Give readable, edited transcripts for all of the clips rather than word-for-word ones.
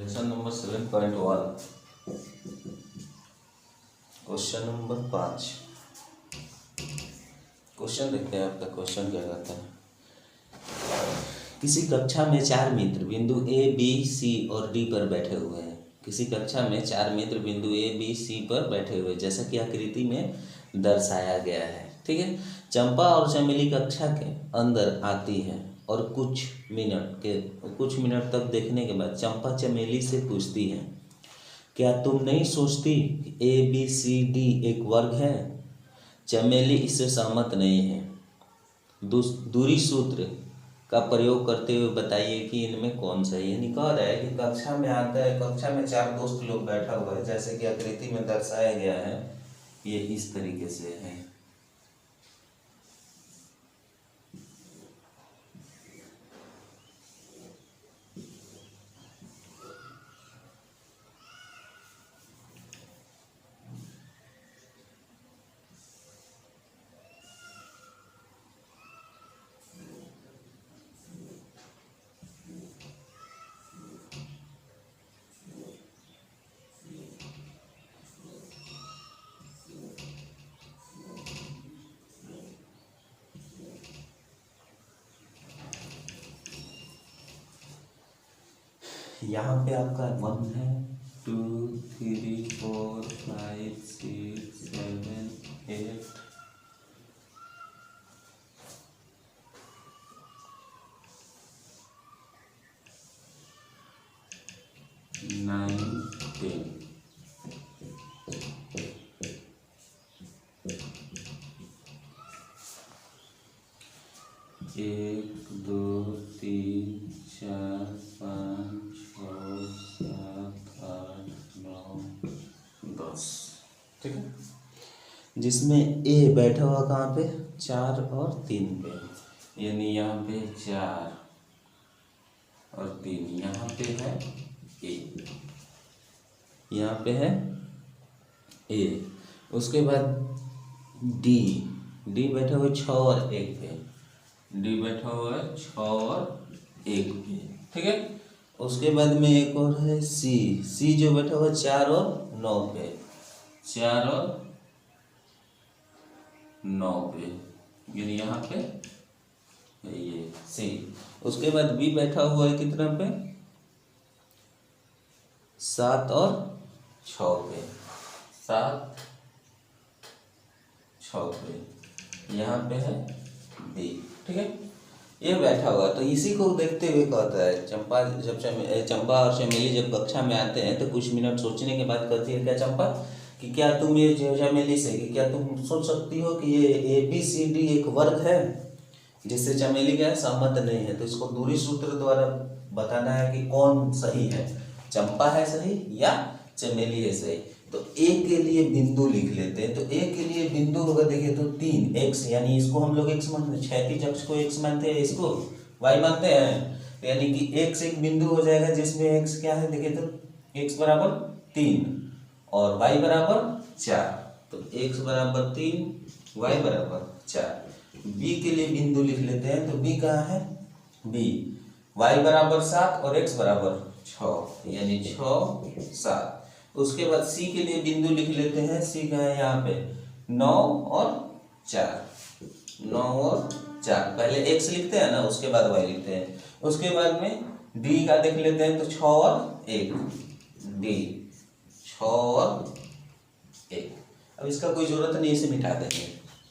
Lesson number 7.1 question number 5। Question देखते हैं आपका क्वेश्चन क्या कहता है। किसी कक्षा में 4 मित्र बिंदु ए बी सी और डी पर बैठे हुए हैं। किसी कक्षा में 4 मित्र बिंदु ए बी सी पर बैठे हुए जैसा कि आकृति में दर्शाया गया है। ठीक है। चंपा और चमेली कक्षा के अंदर आती है और कुछ मिनट तक देखने के बाद चंपा चमेली से पूछती है, क्या तुम नहीं सोचती कि ए बी सी डी एक वर्ग है? चमेली इससे सहमत नहीं है। दूरी सूत्र का प्रयोग करते हुए बताइए कि इनमें कौन सा है। यानी कह रहा है कि कक्षा में आता है, कक्षा में 4 दोस्त लोग बैठा हुआ है जैसे कि आकृति में दर्शाया गया है, ये इस तरीके से है। यहाँ पे आपका 1 है, 2 3 4 5 6 7 8 9 10। एक 2 3 4 5 6 7 8 9 10। ठीक है। जिसमें ए बैठा हुआ कहाँ पे? 4 और 3 पे, यानी यहाँ पे 4 और 3, यहाँ पे है ए, यहाँ पे है ए। उसके बाद डी बैठा हुआ 6 और 1 पे, डी बैठा हुआ है 6 और 1 पे। ठीक है। उसके बाद में एक और है सी जो बैठा हुआ है 4 और 9 पे, 4 और 9 पे, यानी यहाँ पे ये सी। उसके बाद बी बैठा हुआ है कितना पे? 7 और 6 पे, 7 6 पे, यहाँ पे है बी। ठीक है। ये बैठा हुआ, तो इसी को देखते हुए कहता है चंपा और चमेली जब कक्षा में आते हैं तो कुछ मिनट सोचने के बाद कहती है क्या चंपा कि क्या तुम ये चमेली से कि क्या तुम सोच सकती हो कि ये ए बी सी डी एक वर्ग है? जिससे चमेली क्या है? सहमत नहीं है। तो इसको दूरी सूत्र द्वारा बताना है कि कौन सही है, चंपा है सही या चमेली है सही। तो ए के लिए बिंदु लिख लेते हैं। तो ए के लिए बिंदु होगा, देखिए तो 3 x, यानी इसको हम लोग x मानते हैं, क्षैतिज अक्ष को x मानते हैं, इसको y मानते हैं। यानी कि x एक बिंदु हो जाएगा जिसमें x क्या है, देखिए तो x बराबर 3 और y बराबर 4। तो x बराबर 3, y बराबर 4। b के लिए बिंदु लिख लेते हैं। तो b कहाँ है? b, y बराबर 7 और x बराबर 6, यानी 6 7। उसके बाद सी के लिए बिंदु लिख लेते हैं। सी का है यहाँ पे 9 और 4, 9 और 4। पहले x लिखते हैं ना, उसके बाद y लिखते हैं। उसके बाद में डी का देख लेते हैं। तो 6 और 1, डी 6 और 1। अब इसका कोई जरूरत नहीं, इसे मिटा देंगे।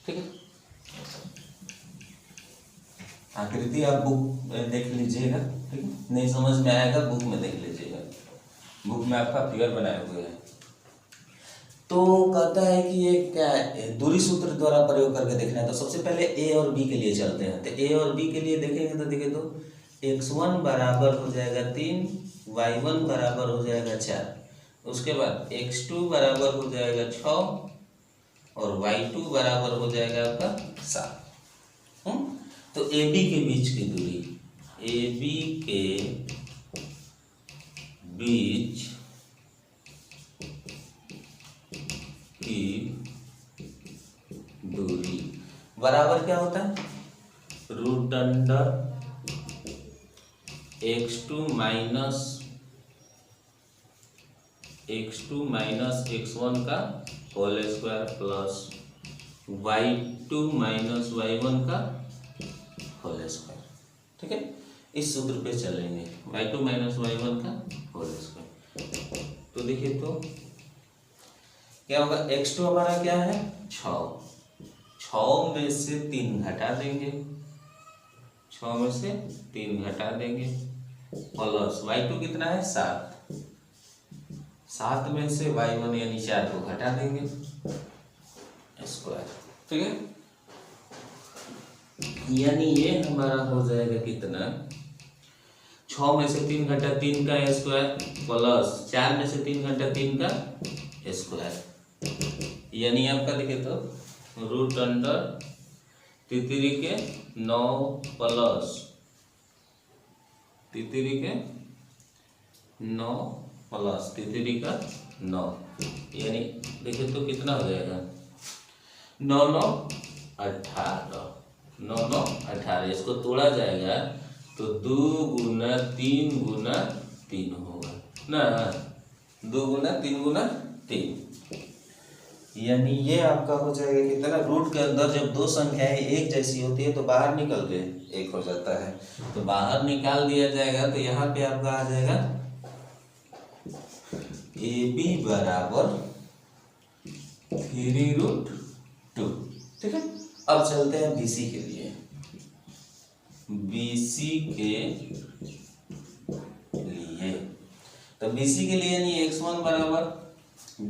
ठीक है। आकृति आप बुक देख लीजिएगा। ठीक है। नहीं समझ में आएगा बुक में देख लीजिएगा, बुक में आपका फिगर बनाए हुए हैं। तो कहता है कि ये क्या है, दूरी सूत्र द्वारा प्रयोग करके देखना है। तो सबसे पहले ए और बी के लिए चलते हैं। तो ए और बी के लिए देखेंगे तो देखिए तो x1 बराबर हो जाएगा 3, y1 बराबर हो जाएगा 4। उसके बाद x2 बराबर हो जाएगा 6 और y2 बराबर हो जाएगा आपका 7। तो ए बी के बीच की दूरी, ए बी के बीच की दूरी बराबर क्या होता है? Root under x2 minus x2 minus x1 का whole square plus y2 minus y1 का होल स्क्वायर। ठीक है, इस सूत्र पे चलेंगे, y2 माइनस y1 का होल स्क्वायर। तो देखिए तो क्या होगा, x2 हमारा क्या है 6 में से 3 घटा देंगे, 6 में से 3 घटा देंगे प्लस y2 कितना है 7 में से y1 यानी 4 को घटा देंगे स्क्वायर। ठीक है, यानी ये हमारा हो जाएगा कितना, 6 में से 3 घटा 3 का स्क्वायर प्लस 4 में से 3 घटा 3 का स्क्वायर, यानी आपका देखे तो रूट अंडर तितरी के 9 प्लस तितरी के 9 प्लस तितरी का 9, यानी देखिए तो कितना हो जाएगा 9 9 18, 9 9 18। इसको तोड़ा जाएगा तो 2 गुना 3 गुना 3 होगा ना, 2 गुना 3 गुना 3, यानी ये आपका हो जाएगा कितना, रूट के अंदर जब दो संख्याएं एक जैसी होती है तो बाहर निकल के एक हो जाता है, तो बाहर निकाल दिया जाएगा। तो यहाँ पे आपका आ जाएगा AB बराबर 3√2। ठीक है, अब चलते हैं BC के लिए। BC के लिए तो BC के लिए नहीं, x1 बराबर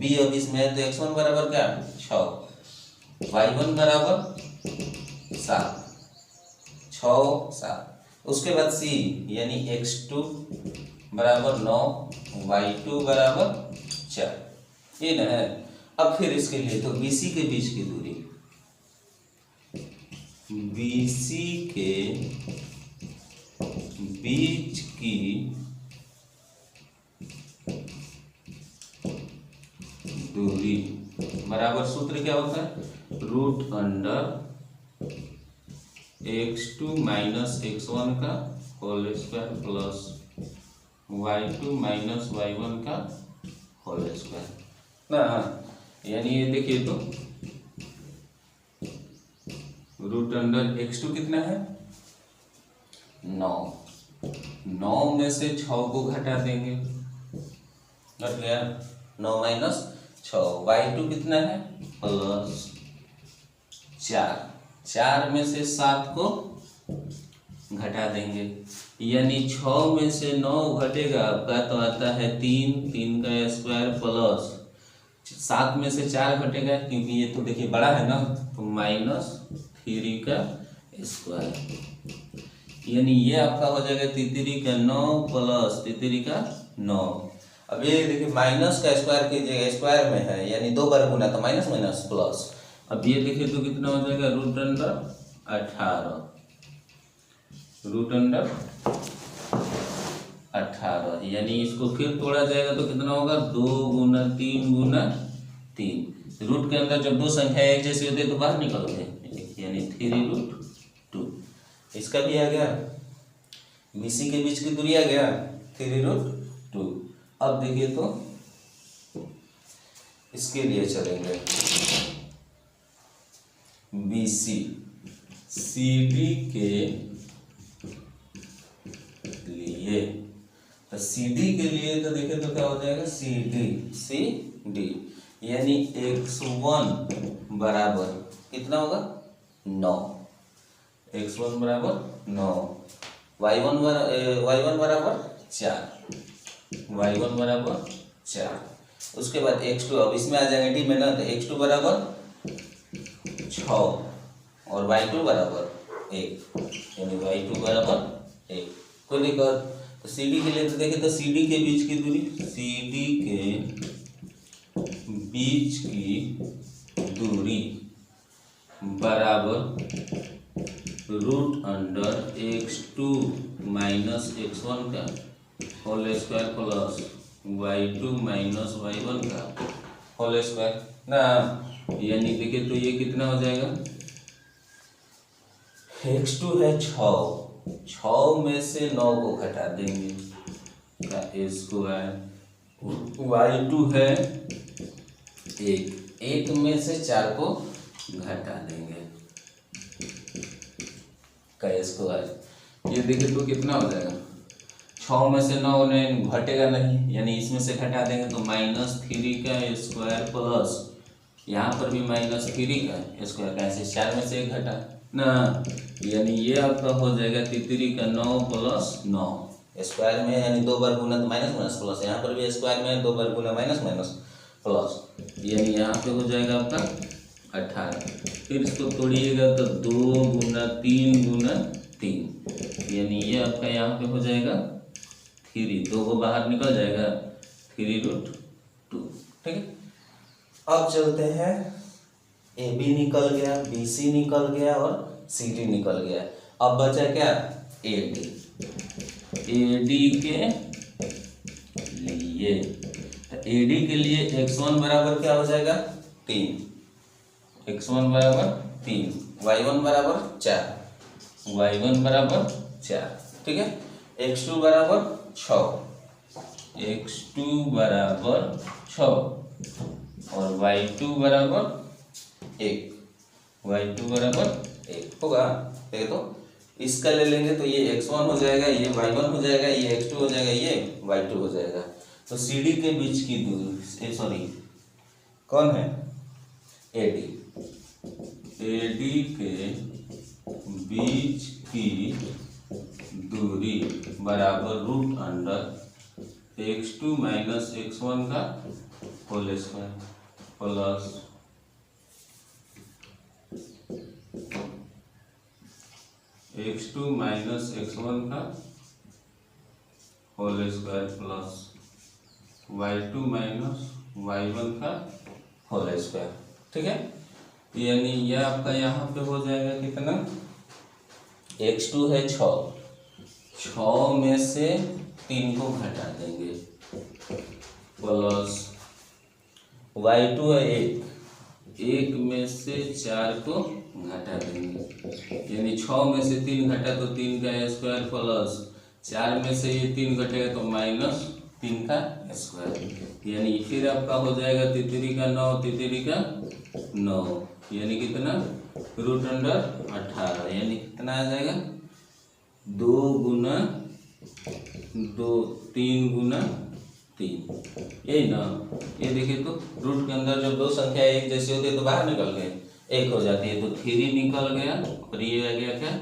B अब इसमें है तो x1 बराबर क्या 6, y1 बराबर 7, 6 7। उसके बाद C यानी x2 बराबर 9, y2 बराबर 4, ये ना है। अब फिर इसके लिए तो BC के बीच की दूरी, BC के बीच की दूरी बराबर सूत्र क्या होता है, root under x2 minus x1 का whole square plus y2 minus y1 का होल स्क्वायर ना। यानी ये देखिए तो रूट अंडर x2 कितना है 9 में से 6 को घटा देंगे, घट गया 9 माइनस 6, y2 कितना है प्लस 4 में से 7 को घटा देंगे, यानी 6 में से 9 घटेगा आपका तो आता है 3 का स्क्वायर प्लस 7 में से 4 घटेगा क्योंकि ये तो देखिए बड़ा है ना, तो -3 का स्क्वायर, यानी ये आपका हो जाएगा तितरी का 9 प्लस तितरी का 9। अब ये देखिए माइनस का स्क्वायर कीजिएगा, स्क्वायर में है यानी 2 बार गुना तो माइनस माइनस प्लस। अब ये देखिए तो कितना हो जाएगा रूट अंडर 18, रूट अंडर 18, यानी इसको फिर तोड़ा जाएगा तो कितना होगा 2 गुना 3 गुना 3। रूट के अंदर जब दो संख्या एक जैसी होती है तो बाहर निकलते हैं, यानी 3√2। इसका भी आ गया, BC के बीच की दूरी आ गया 3√2। अब देखिए तो इसके लिए चलेंगे BC CD के लिए, तो CD के लिए तो देखिए तो क्या हो जाएगा CD यानी x1 बराबर कितना होगा 9, x1 बराबर 9, y1 बराबर 4, y1 बराबर 4। उसके बाद x2, अब इसमें आ जाएगा टी में ना, तो x2 बराबर 6 और y2 बराबर 1, यानी y2 बराबर 1। कोई दिक्कत, तो CD के लिए तो देखें तो CD के बीच की दूरी, CD के बीच की दूरी बराबर root under x2 minus x1 का whole square plus y2 minus y1 का होल स्क्वायर ना। यानी देखिए तो ये कितना हो जाएगा, x2 है 6 में से 9 को घटा देंगे का स्क्वायर y2 है 1 में से 4 को घटा देंगे का स्क्वायर। ये देखिए तो कितना हो जाएगा, 6 में से 9 घटेगा नहीं, यानी इसमें से घटा देंगे तो -3 का स्क्वायर प्लस यहाँ पर भी -3 का स्क्वायर, कैसे 4 में से 1 घटा ना, यानी ये आपका हो जाएगा 3 का 9 प्लस 9 स्क्वायर में, यानी 2 बार गुना तो माइनस माइनस प्लस, यहाँ पर भी स्क्वायर में 2 बार गुना माइनस माइनस प्लस, यानी यहाँ पे हो जाएगा आपका 18। फिर इसको तोड़िएगा तो 2 गुना 3 गुना 3, यानी ये आपका यहाँ पे हो जाएगा 3, 2 को बाहर निकल जाएगा 3√2। ठीक है, अब चलते हैं, ए बी निकल गया, बी सी निकल गया और सी डी निकल गया। अब बचा क्या, ए डी। ए डी के लिए, ए डी के लिए x1 बराबर क्या हो जाएगा 3, x1 बराबर 3, y1 बराबर 4, y1 बराबर 4। ठीक है, x2 बराबर 6, x2 बराबर 6 और y2 बराबर 1, y2 बराबर 1 होगा। देखो तो इसका ले लेंगे तो ये x1 हो जाएगा, ये y1 हो जाएगा, ये x2 हो जाएगा, ये y2 हो जाएगा। तो सी डी के बीच की दूरी, सॉरी कौन है, ए डी के बीच की दूरी बराबर √अंडर x2 माइनस x1 का whole square plus x2 minus x1 का whole square plus y2 minus y1 का होल स्क्वायर। ठीक है, यानी यह आपका यहाँ पे हो जाएगा कितना, x2 है 6 में से 3 को घटा देंगे प्लस y2 है 1 में से 4 को घटा देंगे, यानी 6 में से 3 घटा तो 3 का स्क्वायर प्लस 4 में से ये 3 घटेगा तो -3 का स्क्वायर, यानी फिर आपका हो जाएगा 3 का 9, 3 का 9, यानी कितना √18, यानी कितना आ जाएगा 2 गुना 2, 3 गुना 3, यही ना। ये देखिए तो रूट के अंदर जब 2 संख्या एक जैसी होती है तो बाहर निकल गए, 1 हो जाती है तो 3 निकल गया और ये आ गया क्या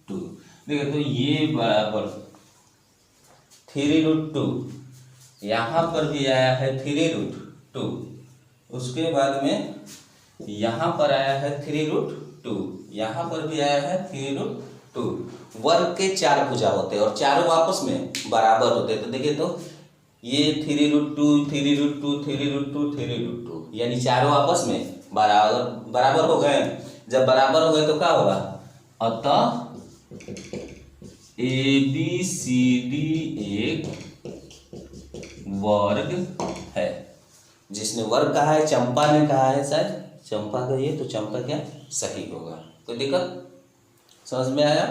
2। देखिए तो ये बराबर 3√2, यहाँ पर भी आया है 3√2, उसके बाद में यहाँ पर आया है 3√2, यहाँ पर भी आया है 3√2। वर्ग के 4 भुजा होते हैं और चारों आपस में बराबर होते हैं। तो देखिए तो ये 3√2, 3√2, 3√2, 3√2, यानी चारों आपस में बराबर हो गए। जब बराबर हो गए तो क्या होगा, अतः ए बी सी डी एक वर्ग है। जिसने वर्ग कहा है चंपा ने कहा है, शायद चंपा का ये, तो चंपा क्या सही होगा। कोई दिक्कत समझ में आया।